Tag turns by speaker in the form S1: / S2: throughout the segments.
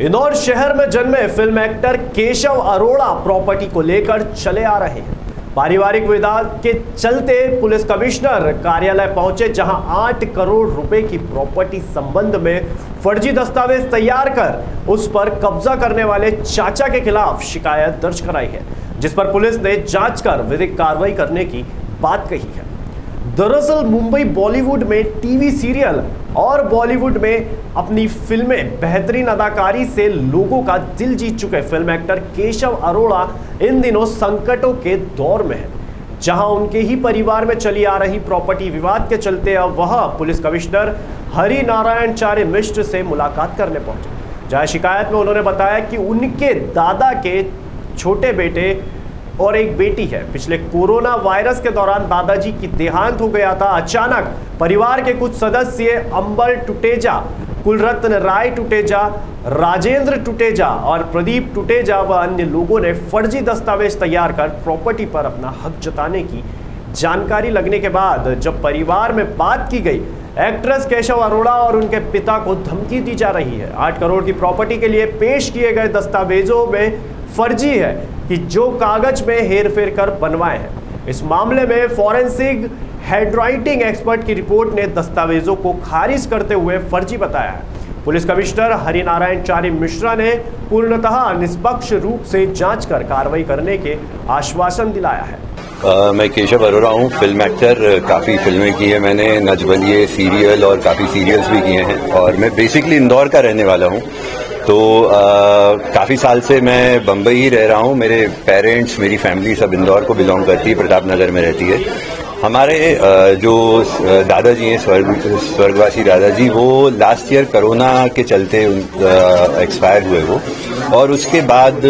S1: इंदौर शहर में जन्मे film actor Keshav Arora property को लेकर चले आ रहे हैं। पारिवारिक विवाद के चलते पुलिस कमिश्नर कार्यालय पहुंचे, जहां 8 करोड़ रुपए की प्रॉपर्टी संबंध में फर्जी दस्तावेज तैयार कर उस पर कब्जा करने वाले चाचा के खिलाफ शिकायत दर्ज कराई है, जिस पर पुलिस ने जांच कर विधिक कार्रवाई करने की बात कही है। दरअसल मुंबई बॉलीवुड में टीवी सीरियल और बॉलीवुड में अपनी फिल्में बेहतरीन अदाकारी से लोगों का दिल जीत चुके फिल्म एक्टर केशव अरोड़ा इन दिनों संकटों के दौर में है, जहां उनके ही परिवार में चली आ रही प्रॉपर्टी विवाद के चलते अब वह पुलिस कमिश्नर हरि नारायण चार्य मिश्र से मुलाकात करने पहुंचे, जहां शिकायत में उन्होंने बताया कि उनके दादा के छोटे बेटे और एक बेटी है। पिछले कोरोना वायरस के दौरान दादाजी की देहांत हो गया था। अचानक परिवार के कुछ सदस्य अंबर टुटेजा, कुलरत्न राय टुटेजा, राजेंद्र टुटेजा और प्रदीप टुटेजा व अन्य लोगों ने फर्जी दस्तावेज तैयार कर प्रॉपर्टी पर अपना हक जताने की जानकारी लगने के बाद जब परिवार में बात की गई, एक्ट्रेस केशव अरोड़ा और उनके पिता को धमकी दी जा रही है। 8 करोड़ की प्रॉपर्टी के लिए पेश किए गए दस्तावेजों में फर्जी है कि जो कागज में हेरफेर कर बनवाए हैं। इस मामले में फॉरेंसिक हैंडराइटिंग एक्सपर्ट की रिपोर्ट ने दस्तावेजों को खारिज करते हुए फर्जी बताया है। पुलिस कमिश्नर हरि नारायण चार्य मिश्रा ने पूर्णतः निष्पक्ष रूप से जांच कर कार्रवाई करने के आश्वासन दिलाया है।
S2: मैं केशव अरोड़ा हूँ, फिल्म एक्टर। काफ़ी फिल्में की हैं मैंने, नच बलिए सीरियल और काफ़ी सीरियल्स भी किए हैं, और मैं बेसिकली इंदौर का रहने वाला हूँ। तो काफ़ी साल से मैं बम्बई ही रह रहा हूँ। मेरे पेरेंट्स, मेरी फैमिली सब इंदौर को बिलोंग करती है, प्रताप नगर में रहती है। हमारे जो दादाजी हैं, स्वर्गवासी दादाजी, वो लास्ट ईयर कोरोना के चलते एक्सपायर हुए वो, और उसके बाद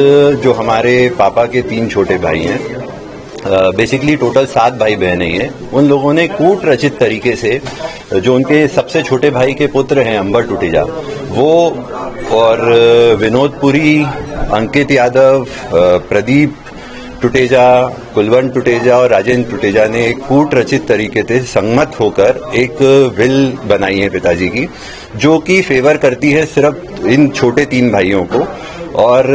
S2: जो हमारे पापा के 3 छोटे भाई हैं, बेसिकली टोटल 7 भाई बहनें हैं, उन लोगों ने कूट रचित तरीके से जो उनके सबसे छोटे भाई के पुत्र हैं अंबर टुटेजा, वो और विनोद पुरी, अंकित यादव, प्रदीप टुटेजा, कुलवंत टुटेजा और राजेंद्र टुटेजा ने एक कूट रचित तरीके से संगत होकर एक विल बनाई है पिताजी की, जो कि फेवर करती है सिर्फ इन छोटे 3 भाइयों को। और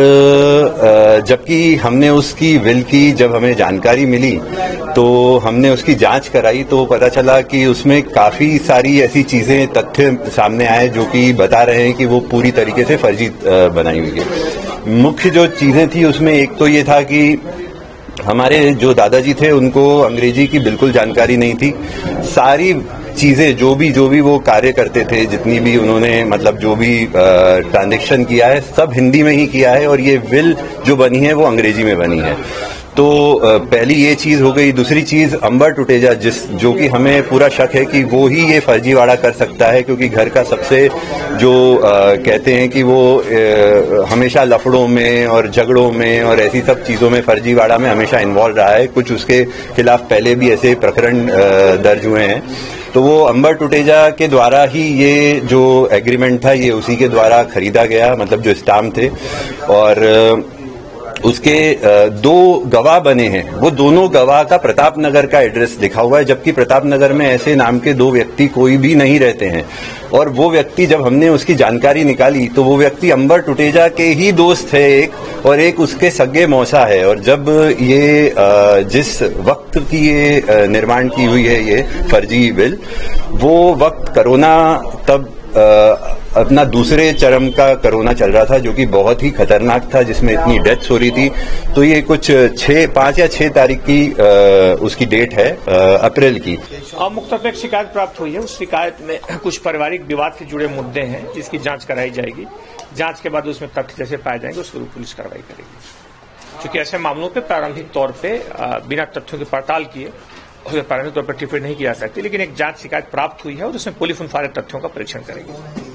S2: जबकि हमने उसकी विल की जब हमें जानकारी मिली तो हमने उसकी जांच कराई, तो पता चला कि उसमें काफ़ी सारी ऐसी चीज़ें, तथ्य सामने आए जो कि बता रहे हैं कि वो पूरी तरीके से फर्जी बनाई हुई है। मुख्य जो चीज़ें थी उसमें एक तो ये था कि हमारे जो दादाजी थे उनको अंग्रेजी की बिल्कुल जानकारी नहीं थी। सारी चीज़ें जो भी वो कार्य करते थे, जितनी भी उन्होंने मतलब जो भी ट्रांजैक्शन किया है, सब हिंदी में ही किया है, और ये विल जो बनी है वो अंग्रेजी में बनी है। तो पहली ये चीज़ हो गई। दूसरी चीज़, अंबर टुटेजा जो कि हमें पूरा शक है कि वो ही ये फर्जीवाड़ा कर सकता है, क्योंकि घर का सबसे जो कहते हैं कि वो हमेशा लफड़ों में और झगड़ों में और ऐसी सब चीज़ों में, फर्जीवाड़ा में हमेशा इन्वॉल्व रहा है। कुछ उसके खिलाफ पहले भी ऐसे प्रकरण दर्ज हुए हैं। तो वो अंबर टुटेजा के द्वारा ही ये जो एग्रीमेंट था ये उसी के द्वारा खरीदा गया, मतलब जो स्टाम्प थे, और उसके 2 गवाह बने हैं। वो दोनों गवाह का प्रताप नगर का एड्रेस लिखा हुआ है, जबकि प्रताप नगर में ऐसे नाम के 2 व्यक्ति कोई भी नहीं रहते हैं। और वो व्यक्ति, जब हमने उसकी जानकारी निकाली तो वो व्यक्ति अंबर टुटेजा के ही दोस्त है एक, और एक उसके सगे मौसा है। और जब ये जिस वक्त की ये निर्माण की हुई है ये फर्जी विल, वो वक्त कोरोना, तब अपना दूसरे चरम का कोरोना चल रहा था, जो कि बहुत ही खतरनाक था, जिसमें इतनी डेथ्स हो रही थी। तो ये कुछ 5 या 6 तारीख की उसकी डेट है, अप्रैल की।
S3: मुख्तलिफ एक शिकायत प्राप्त हुई है। उस शिकायत में कुछ पारिवारिक विवाद से जुड़े मुद्दे हैं, जिसकी जांच कराई जाएगी। जांच के बाद उसमें तथ्य जैसे पाए जाएंगे उसके ऊपर पुलिस कार्रवाई करेगी। क्योंकि ऐसे मामलों पे प्रारंभिक तौर पे बिना तथ्यों की पड़ताल किए प्रारंभिक तौर पर टिप्पणी नहीं की जा सकती, लेकिन एक जांच शिकायत प्राप्त हुई है और उसमें पुलिस उन सारे तथ्यों का परीक्षण करेगी।